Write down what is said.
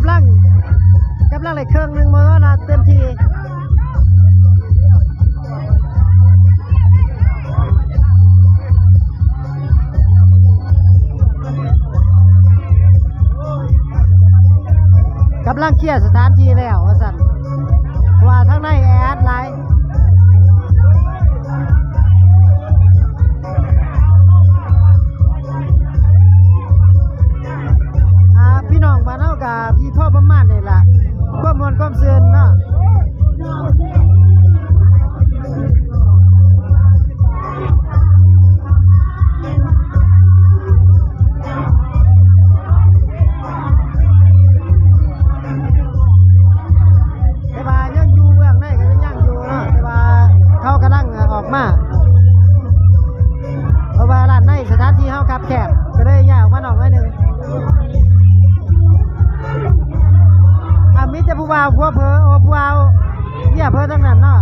ำลังเลยเครื่องหนึ่งมือนะเต็มทีกำลังเคลียร์สถานที่แล้วว่าสั่นว่าทั้งในแอดไลน์พี่น้องบ้านเฮากับพี่พ่อประมาณนี่ล่ะความมวลความซื่นเนาะแต่ว่ายังอยู่เบื้องในก็ยังอยู่เนาะแต่ว่าเขากำลังออกมาเพราะว่าร้านในสถานที่เฮาคับแคบก็เลยย่างออกมาหน่อยนึงมิจะผู้บ่าวผัวเพอผู้บ่าวเนี่ยเพอทั้งนั้นเนาะ